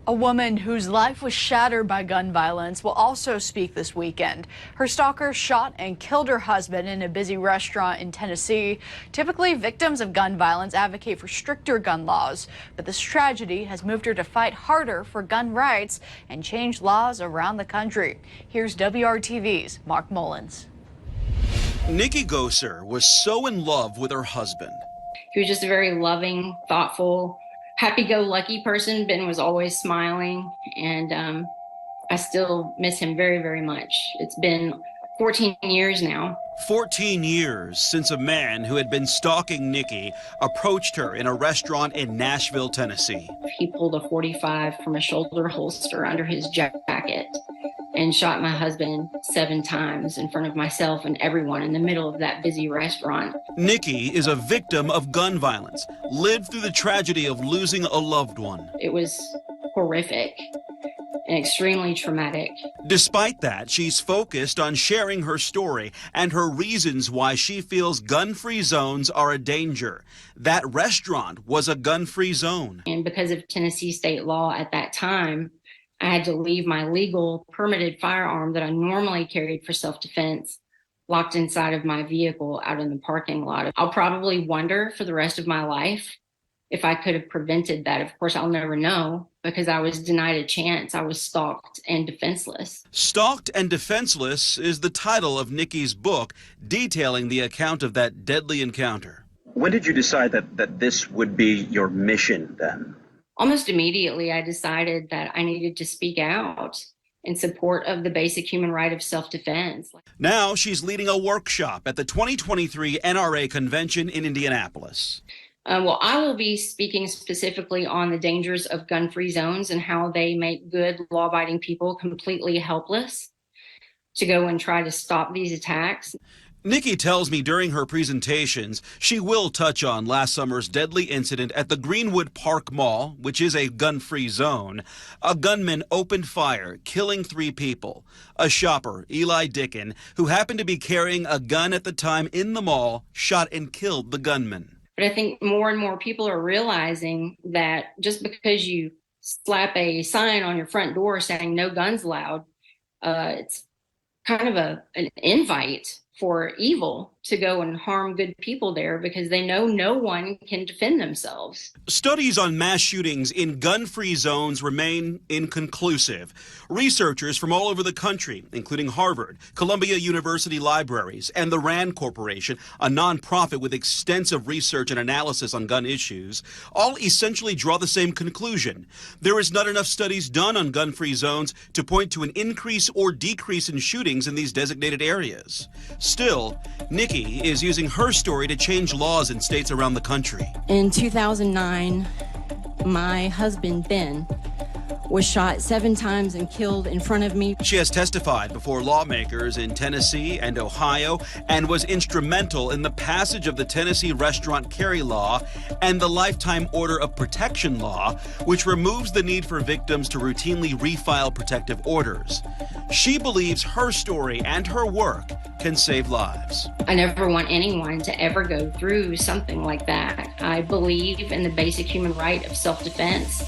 A woman whose life was shattered by gun violence will also speak this weekend. Her stalker shot and killed her husband in a busy restaurant in Tennessee. Typically, victims of gun violence advocate for stricter gun laws, but this tragedy has moved her to fight harder for gun rights and change laws around the country. Here's WRTV's Marc Mullins. Nikki Goeser was so in love with her husband. He was just a very loving, thoughtful, happy-go-lucky person. Ben was always smiling, and I still miss him very, very much. It's been 14 years now. 14 years since a man who had been stalking Nikki approached her in a restaurant in Nashville, Tennessee. He pulled a .45 from a shoulder holster under his jacket and shot my husband 7 times in front of myself and everyone in the middle of that busy restaurant. Nikki is a victim of gun violence, lived through the tragedy of losing a loved one. It was horrific and extremely traumatic. Despite that, she's focused on sharing her story and her reasons why she feels gun-free zones are a danger. That restaurant was a gun-free zone. And because of Tennessee state law at that time, I had to leave my legal permitted firearm that I normally carried for self-defense locked inside of my vehicle out in the parking lot. I'll probably wonder for the rest of my life if I could have prevented that. Of course, I'll never know because I was denied a chance. I was stalked and defenseless. Stalked and Defenseless is the title of Nikki's book detailing the account of that deadly encounter. When did you decide that this would be your mission then? Almost immediately, I decided that I needed to speak out in support of the basic human right of self-defense. Now she's leading a workshop at the 2023 NRA convention in Indianapolis. Well, I will be speaking specifically on the dangers of gun-free zones and how they make good, law-abiding people completely helpless to go and try to stop these attacks. Nikki tells me during her presentations she will touch on last summer's deadly incident at the Greenwood Park Mall, which is a gun-free zone. A gunman opened fire, killing 3 people. A shopper, Eli Dickin, who happened to be carrying a gun at the time in the mall, shot and killed the gunman. But I think more and more people are realizing that just because you slap a sign on your front door saying no guns allowed, it's kind of an invite for evil to go and harm good people there because they know no one can defend themselves. Studies on mass shootings in gun-free zones remain inconclusive. Researchers from all over the country, including Harvard, Columbia University Libraries, and the RAND Corporation, a nonprofit with extensive research and analysis on gun issues, all essentially draw the same conclusion. There is not enough studies done on gun-free zones to point to an increase or decrease in shootings in these designated areas. Still, Nikki is using her story to change laws in states around the country. In 2009, my husband, Ben, was shot 7 times and killed in front of me. She has testified before lawmakers in Tennessee and Ohio and was instrumental in the passage of the Tennessee restaurant carry law and the lifetime order of protection law, which removes the need for victims to routinely refile protective orders. She believes her story and her work can save lives. I never want anyone to ever go through something like that. I believe in the basic human right of self-defense.